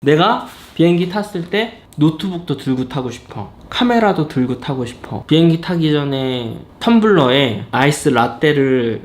내가 비행기 탔을 때 노트북도 들고 타고 싶어, 카메라도 들고 타고 싶어, 비행기 타기 전에 텀블러에 아이스 라떼를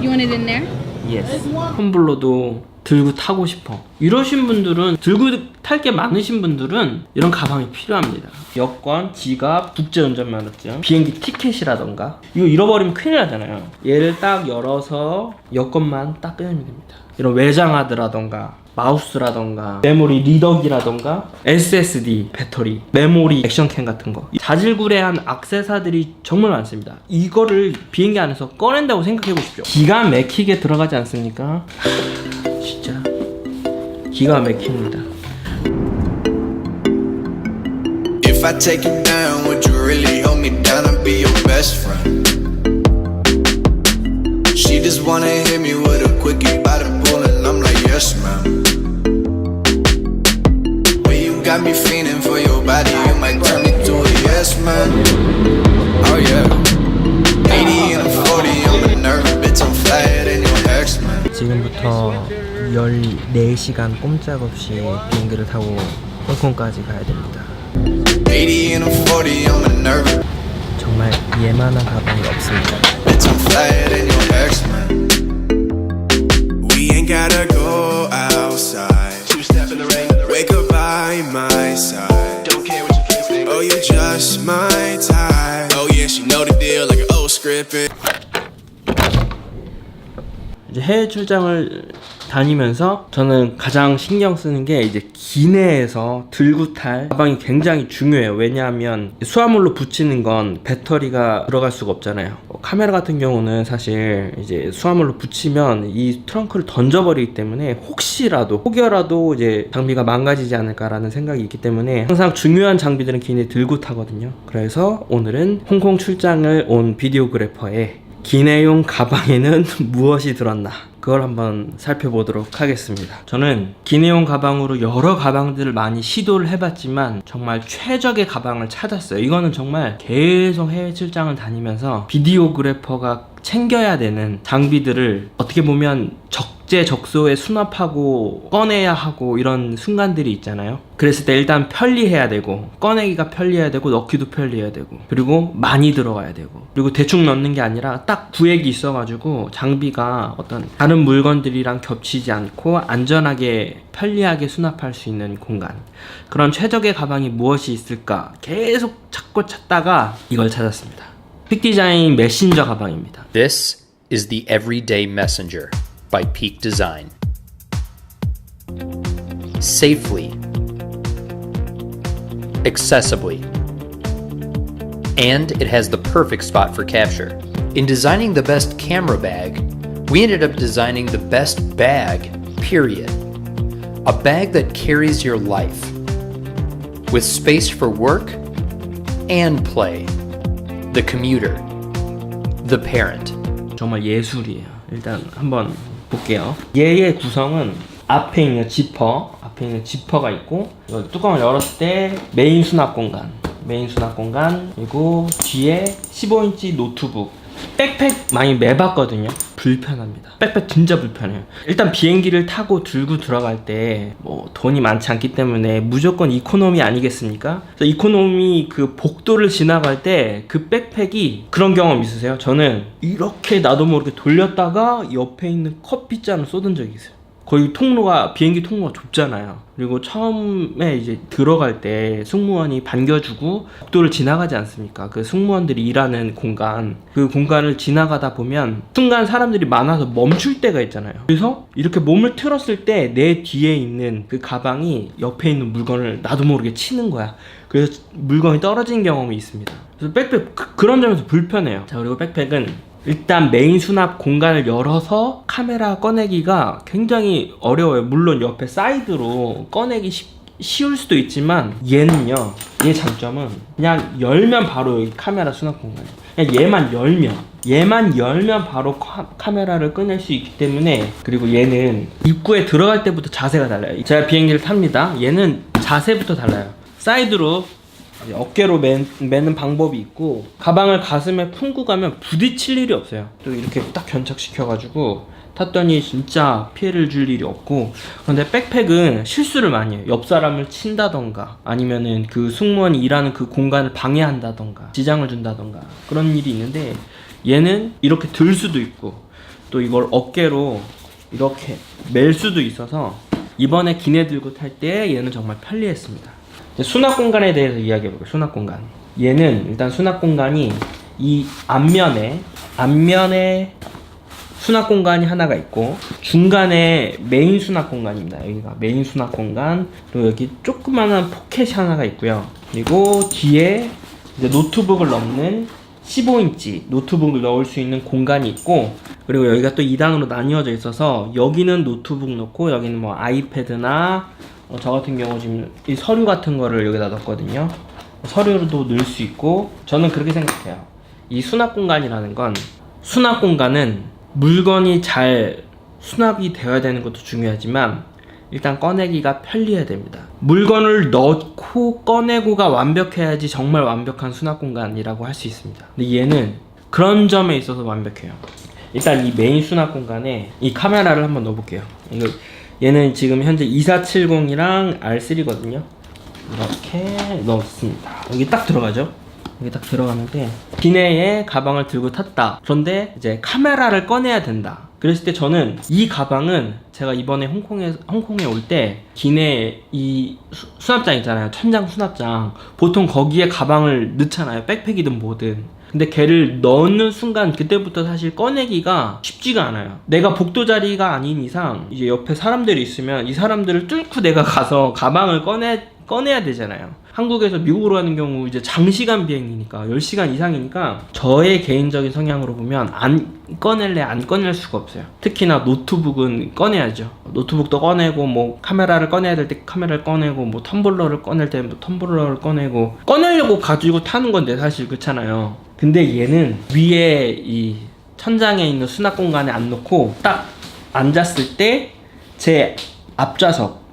You want it in there? yes. 텀블러도 들고 타고 싶어. 이러신 분들은, 들고 탈 게 많으신 분들은 이런 가방이 필요합니다. 여권, 지갑, 국제운전면허증, 비행기 티켓이라던가. 이거 잃어버리면 큰일 나잖아요. 얘를 딱 열어서 여권만 딱 빼면 됩니다. 이런 외장하드라던가 마우스라던가 메모리 리더기라던가 SSD 배터리, 메모리 액션캠 같은 거, 자질구레한 액세서들이 정말 많습니다. 이거를 비행기 안에서 꺼낸다고 생각해 보십시오. 기가 막히게 들어가지 않습니까? 진짜 기가 막힙니다. If I take you down, would you really hold me down and be your best friend? She just wanna hit me with a quickie by the pool and I'm like, yes, ma'am. Well, you got me feeling for your body, you might turn me to a yes, man. Oh, yeah. 80 and a 40, I'm a nervous bitch, I'm flyer than your ex, man. 지금부터 14시간 꼼짝없이 비행기를 타고 홍콩까지 가야 됩니다. 80 and a 40, I'm a nervous 정말 예만한 가방이 없습니다. bitch, I'm flyer than your ex, man. We ain't gotta go outside. Two-step in the rain. Wake up by my side. Don't care what your friends think. Oh, you just my type. Oh yeah, she know the deal like an old script. 이제 해외 출장을 다니면서 저는 가장 신경 쓰는 게 이제 기내에서 들고 탈 가방이 굉장히 중요해요. 왜냐하면 수화물로 붙이는 건 배터리가 들어갈 수가 없잖아요. 카메라 같은 경우는 사실 이제 수화물로 붙이면 이 트렁크를 던져버리기 때문에 혹여라도 이제 장비가 망가지지 않을까라는 생각이 있기 때문에 항상 중요한 장비들은 기내에 들고 타거든요. 그래서 오늘은 홍콩 출장을 온 비디오그래퍼의 기내용 가방에는 무엇이 들었나, 그걸 한번 살펴보도록 하겠습니다. 저는 기내용 가방으로 여러 가방들을 많이 시도를 해봤지만 정말 최적의 가방을 찾았어요. 이거는 정말 계속 해외 출장을 다니면서 비디오그래퍼가 챙겨야 되는 장비들을 어떻게 보면 적재적소에 수납하고 꺼내야 하고 이런 순간들이 있잖아요. 그랬을 때 일단 편리해야 되고, 꺼내기가 편리해야 되고, 넣기도 편리해야 되고, 그리고 많이 들어가야 되고, 그리고 대충 넣는 게 아니라 딱 구획이 있어가지고 장비가 어떤 다른 물건들이랑 겹치지 않고 안전하게 편리하게 수납할 수 있는 공간, 그런 최적의 가방이 무엇이 있을까 계속 찾다가 이걸 찾았습니다. 픽디자인 메신저 가방입니다. This is the Everyday Messenger by Peak Design. Safely, accessibly, and it has the perfect spot for capture. In designing the best camera bag, we ended up designing the best bag, period. A bag that carries your life, with space for work and play. The commuter, the parent. 정말 예술이에요. 일단 한번 볼게요. 얘의 구성은 앞에 있는 지퍼가 있고, 이거 뚜껑을 열었을 때 메인 수납 공간, 그리고 뒤에 15인치 노트북. 백팩 많이 매봤거든요. 불편합니다. 백팩 진짜 불편해요. 일단 비행기를 타고 들고 들어갈 때 뭐 돈이 많지 않기 때문에 무조건 이코노미 아니겠습니까? 그래서 이코노미 그 복도를 지나갈 때 그 백팩이, 그런 경험 있으세요? 저는 이렇게 나도 모르게 돌렸다가 옆에 있는 커피잔을 쏟은 적이 있어요. 거의 비행기 통로가 좁잖아요. 그리고 처음에 이제 들어갈 때 승무원이 반겨주고 복도를 지나가지 않습니까? 그 승무원들이 일하는 공간, 그 공간을 지나가다 보면 순간 사람들이 많아서 멈출 때가 있잖아요. 그래서 이렇게 몸을 틀었을 때 내 뒤에 있는 그 가방이 옆에 있는 물건을 나도 모르게 치는 거야. 그래서 물건이 떨어지는 경험이 있습니다. 그래서 백팩 그런 점에서 불편해요. 자, 그리고 백팩은 일단 메인 수납 공간을 열어서 카메라 꺼내기가 굉장히 어려워요. 물론 옆에 사이드로 꺼내기 쉬울 수도 있지만, 얘는요, 얘 장점은 그냥 열면 바로 여기 카메라 수납 공간이에요. 그냥 얘만 열면 바로 카메라를 꺼낼 수 있기 때문에. 그리고 얘는 입구에 들어갈 때부터 자세가 달라요. 제가 비행기를 탑니다. 얘는 자세부터 달라요. 사이드로 어깨로 매는 방법이 있고, 가방을 가슴에 품고 가면 부딪힐 일이 없어요. 또 이렇게 딱 견착시켜가지고 탔더니 진짜 피해를 줄 일이 없고. 그런데 백팩은 실수를 많이 해요. 옆 사람을 친다던가 아니면은 그 승무원이 일하는 그 공간을 방해한다던가 지장을 준다던가 그런 일이 있는데, 얘는 이렇게 들 수도 있고 또 이걸 어깨로 이렇게 멜 수도 있어서 이번에 기내 들고 탈 때 얘는 정말 편리했습니다. 이제 수납 공간에 대해서 이야기해 볼게요. 수납 공간. 얘는 일단 수납 공간이 이 앞면에 수납 공간이 하나가 있고, 중간에 메인 수납 공간입니다. 여기가 메인 수납 공간, 그리고 여기 조그마한 포켓이 하나가 있고요. 그리고 뒤에 이제 노트북을 넣는 15인치 노트북을 넣을 수 있는 공간이 있고, 그리고 여기가 또 2단으로 나뉘어져 있어서 여기는 노트북 넣고 여기는 뭐 아이패드나 저 같은 경우 지금 이 서류 같은 거를 여기다 넣었거든요. 서류도 넣을 수 있고, 저는 그렇게 생각해요. 이 수납 공간이라는 건, 수납 공간은 물건이 잘 수납이 되어야 되는 것도 중요하지만 일단 꺼내기가 편리해야 됩니다. 물건을 넣고 꺼내고가 완벽해야지 정말 완벽한 수납 공간이라고 할 수 있습니다. 근데 얘는 그런 점에 있어서 완벽해요. 일단 이 메인 수납 공간에 이 카메라를 한번 넣어볼게요. 얘는 지금 현재 2470이랑 R3거든요. 이렇게 넣었습니다. 여기 딱 들어가죠. 여기 딱 들어가는데, 기내에 가방을 들고 탔다. 그런데 이제 카메라를 꺼내야 된다. 그랬을 때 저는 이 가방은 제가 이번에 홍콩에 올 때 기내에 이 수납장 있잖아요. 천장 수납장. 보통 거기에 가방을 넣잖아요. 백팩이든 뭐든. 근데 걔를 넣는 순간 그때부터 사실 꺼내기가 쉽지가 않아요. 내가 복도 자리가 아닌 이상 이제 옆에 사람들이 있으면 이 사람들을 뚫고 내가 가서 가방을 꺼내야 되잖아요. 한국에서 미국으로 가는 경우 이제 장시간 비행이니까 10시간 이상이니까 저의 개인적인 성향으로 보면 안 꺼낼 수가 없어요. 특히나 노트북은 꺼내야죠. 노트북도 꺼내고, 뭐 카메라를 꺼내야 될 때 카메라를 꺼내고, 뭐 텀블러를 꺼낼 때 뭐 텀블러를 꺼내려고 가지고 타는 건데 사실 그렇잖아요. 근데 얘는 위에 이 천장에 있는 수납 공간에 안 넣고 딱 앉았을 때 제 앞좌석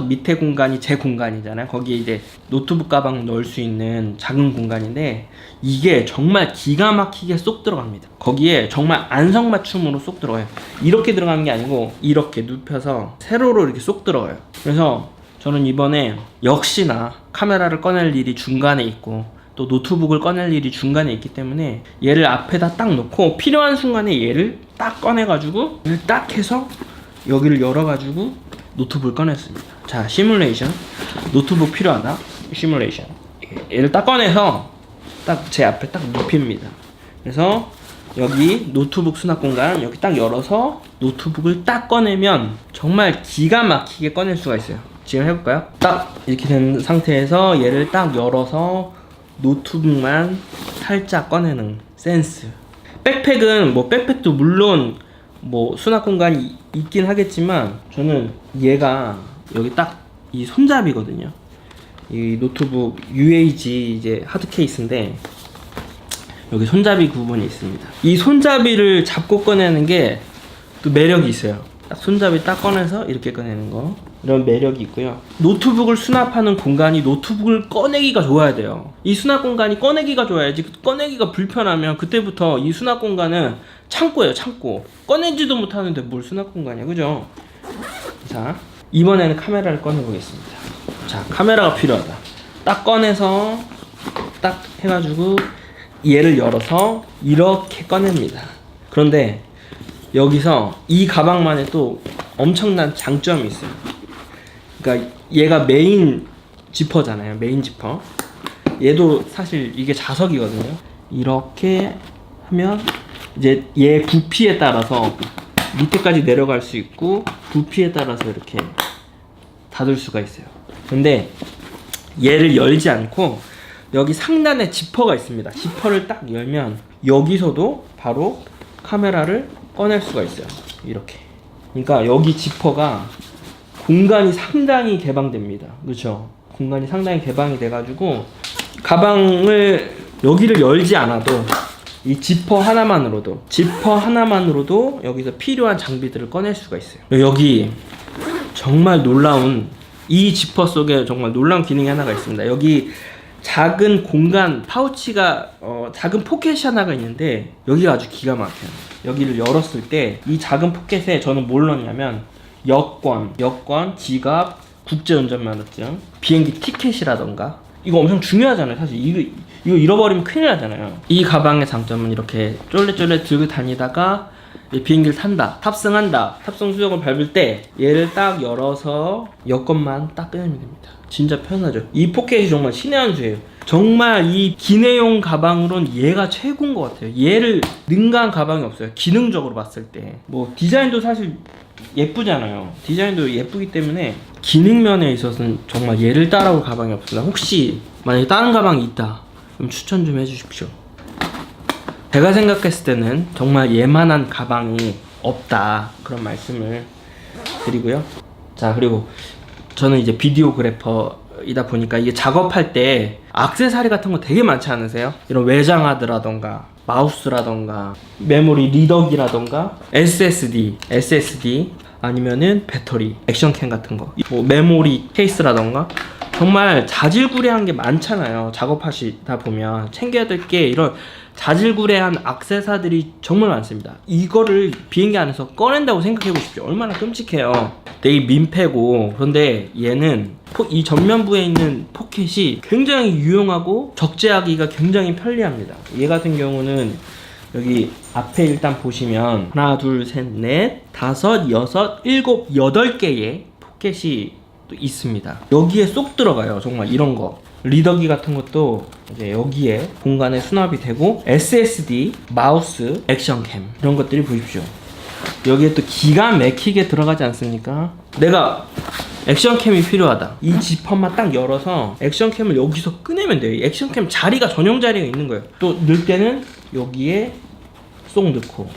밑에 공간이 제 공간이잖아요. 거기에 이제 노트북 가방 넣을 수 있는 작은 공간인데, 이게 정말 기가 막히게 쏙 들어갑니다. 거기에 정말 안성맞춤으로 쏙 들어가요. 이렇게 들어가는 게 아니고 이렇게 눕혀서 세로로 이렇게 쏙 들어가요. 그래서 저는 이번에 역시나 카메라를 꺼낼 일이 중간에 있고 또 노트북을 꺼낼 일이 중간에 있기 때문에 얘를 앞에다 딱 놓고 필요한 순간에 얘를 딱 꺼내가지고 얘를 딱 해서 여기를 열어가지고 노트북을 꺼냈습니다. 자, 시뮬레이션. 노트북 필요하다. 시뮬레이션. 얘를 딱 꺼내서 딱 제 앞에 딱 눕힙니다. 그래서 여기 노트북 수납 공간 여기 딱 열어서 노트북을 딱 꺼내면 정말 기가 막히게 꺼낼 수가 있어요. 지금 해볼까요? 딱 이렇게 된 상태에서 얘를 딱 열어서 노트북만 살짝 꺼내는 센스. 백팩은 뭐 백팩도 물론 뭐 수납 공간이 있긴 하겠지만, 저는 얘가 여기 딱 이 손잡이거든요. 이 노트북 UAG 이제 하드 케이스인데 여기 손잡이 부분이 있습니다. 이 손잡이를 잡고 꺼내는 게 또 매력이 있어요. 딱 손잡이 딱 꺼내서 이렇게 꺼내는 거, 이런 매력이 있고요. 노트북을 수납하는 공간이 노트북을 꺼내기가 좋아야 돼요. 이 수납 공간이 꺼내기가 좋아야지. 꺼내기가 불편하면 그때부터 이 수납 공간은 창고예요. 창고. 꺼내지도 못하는데 뭘 수납 공간이야, 그죠? 자, 이번에는 카메라를 꺼내보겠습니다. 자, 카메라가 필요하다. 딱 꺼내서 딱 해가지고 얘를 열어서 이렇게 꺼냅니다. 그런데 여기서 이 가방만의 또 엄청난 장점이 있어요. 그러니까 얘가 메인 지퍼잖아요. 메인 지퍼. 얘도 사실 이게 자석이거든요. 이렇게 하면 이제 얘 부피에 따라서 밑에까지 내려갈 수 있고, 부피에 따라서 이렇게 닫을 수가 있어요. 근데 얘를 열지 않고 여기 상단에 지퍼가 있습니다. 지퍼를 딱 열면 여기서도 바로 카메라를 꺼낼 수가 있어요. 이렇게. 그러니까 여기 지퍼가 공간이 상당히 개방됩니다. 그렇죠? 공간이 상당히 개방이 돼가지고 가방을 여기를 열지 않아도 이 지퍼 하나만으로도 여기서 필요한 장비들을 꺼낼 수가 있어요. 여기 정말 놀라운, 이 지퍼 속에 정말 놀라운 기능이 하나가 있습니다. 여기 작은 공간 파우치가 작은 포켓이 하나가 있는데 여기가 아주 기가 막혀요. 여기를 열었을 때 이 작은 포켓에 저는 뭘 넣냐면 여권, 지갑, 국제운전면허증, 비행기 티켓이라던가 이거 엄청 중요하잖아요. 사실 이거 잃어버리면 큰일 나잖아요. 이 가방의 장점은 이렇게 쫄래쫄래 들고 다니다가 비행기를 탄다, 탑승한다, 탑승 수역을 밟을 때 얘를 딱 열어서 여권만 딱 꺼내면 됩니다. 진짜 편하죠. 이 포켓이 정말 신의 한 수예요. 정말 이 기내용 가방으론 얘가 최고인 것 같아요. 얘를 능가한 가방이 없어요. 기능적으로 봤을 때. 뭐 디자인도 사실 예쁘잖아요. 디자인도 예쁘기 때문에 기능면에 있어서는 정말 얘를 따라올 가방이 없습니다. 혹시 만약에 다른 가방이 있다 그럼 추천 좀 해주십시오. 제가 생각했을 때는 정말 얘만한 가방이 없다 그런 말씀을 드리고요. 자, 그리고 저는 이제 비디오그래퍼이다 보니까 이게 작업할 때 액세서리 같은 거 되게 많지 않으세요? 이런 외장하드라던가 마우스라던가 메모리 리더기라던가 SSD 아니면은 배터리, 액션캠 같은 거, 뭐 메모리 케이스라던가 정말 자질구레한 게 많잖아요. 작업하시다 보면 챙겨야 될 게 이런 자질구레한 액세서들이 정말 많습니다. 이거를 비행기 안에서 꺼낸다고 생각해 보십시오. 얼마나 끔찍해요. 되게 민폐고. 그런데 얘는 이 전면부에 있는 포켓이 굉장히 유용하고 적재하기가 굉장히 편리합니다. 얘 같은 경우는 여기 앞에 일단 보시면 하나, 둘, 셋, 넷, 다섯, 여섯, 일곱, 8개의 포켓이 또 있습니다. 여기에 쏙 들어가요. 정말 이런 거. 리더기 같은 것도 이제 여기에 공간에 수납이 되고 SSD, 마우스, 액션캠 이런 것들이 보십시오. 여기에 또 기가 막히게 들어가지 않습니까? 내가 액션캠이 필요하다. 이 지퍼만 딱 열어서 액션캠을 여기서 꺼내면 돼요. 이 액션캠 자리가 전용 자리가 있는 거예요. 또 넣을 때는 여기에 쏙 넣고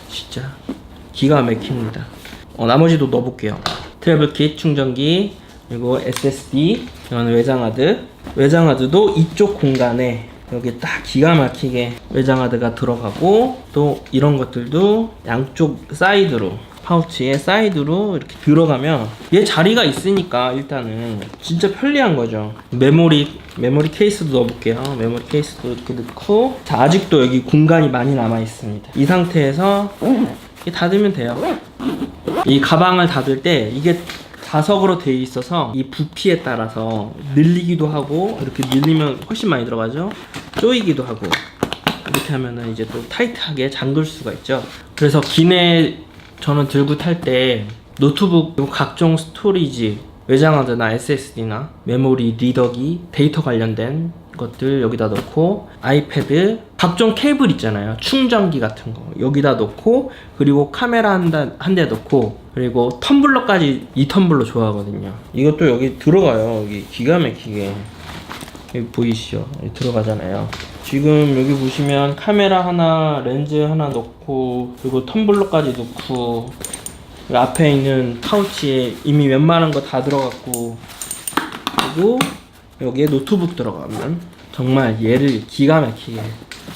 진짜 기가 막힙니다. 나머지도 넣어볼게요. 트래블킷, 충전기, 그리고 SSD, 이건 외장하드도 이쪽 공간에 여기 딱 기가 막히게 외장하드가 들어가고 또 이런 것들도 양쪽 사이드로 파우치의 사이드로 이렇게 들어가면 얘 자리가 있으니까 일단은 진짜 편리한 거죠. 메모리 케이스도 넣어볼게요. 메모리 케이스도 이렇게 넣고 자, 아직도 여기 공간이 많이 남아 있습니다. 이 상태에서 이렇게 닫으면 돼요. 이 가방을 닫을 때 이게 자석으로 되어 있어서 이 부피에 따라서 늘리기도 하고 이렇게 늘리면 훨씬 많이 들어가죠. 조이기도 하고 이렇게 하면은 이제 또 타이트하게 잠글 수가 있죠. 그래서 기내 저는 들고 탈 때 노트북 그리고 각종 스토리지 외장하드나 SSD나 메모리 리더기 데이터 관련된 것들 여기다 넣고 아이패드 각종 케이블 있잖아요. 충전기 같은 거 여기다 넣고 그리고 카메라 한 대 넣고 그리고 텀블러까지 이 텀블러 좋아하거든요. 이것도 여기 들어가요. 여기 기가 막히게 여기 보이시죠? 여기 들어가잖아요. 지금 여기 보시면 카메라 하나 렌즈 하나 넣고 그리고 텀블러까지 넣고 앞에 있는 파우치에 이미 웬만한 거 다 들어갔고 그리고 여기에 노트북 들어가면 정말 얘를 기가 막히게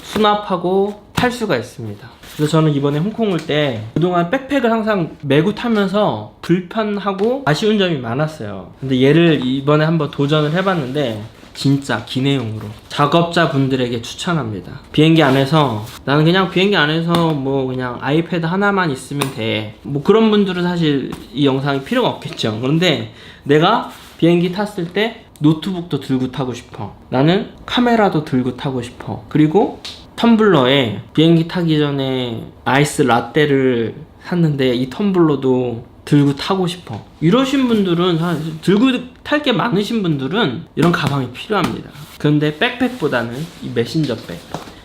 수납하고 탈 수가 있습니다. 그래서 저는 이번에 홍콩 올 때 그동안 백팩을 항상 메고 타면서 불편하고 아쉬운 점이 많았어요. 근데 얘를 이번에 한번 도전을 해봤는데 진짜 기내용으로 작업자분들에게 추천합니다. 비행기 안에서 나는 그냥 비행기 안에서 뭐 그냥 아이패드 하나만 있으면 돼 뭐 그런 분들은 사실 이 영상이 필요가 없겠죠. 그런데 내가 비행기 탔을 때 노트북도 들고 타고 싶어. 나는 카메라도 들고 타고 싶어. 그리고 텀블러에 비행기 타기 전에 아이스 라떼를 샀는데 이 텀블러도 들고 타고 싶어. 이러신 분들은 들고 탈 게 많으신 분들은 이런 가방이 필요합니다. 그런데 백팩보다는 이 메신저백,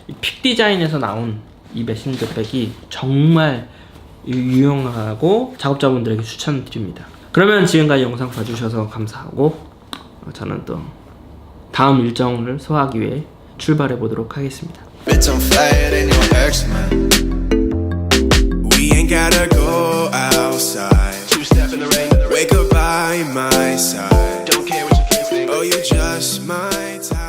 이 픽 디자인에서 나온 이 메신저백이 정말 유용하고 작업자분들에게 추천드립니다. 그러면 지금까지 영상 봐주셔서 감사하고 저는 또 다음 일정을 소화하기 위해 출발해 보도록 하겠습니다. Bitch, I'm flyer than your ex-man. We ain't gotta go outside. Two-step in the rain. Wake up by my side. Don't care what your friends think. Oh, you just my type.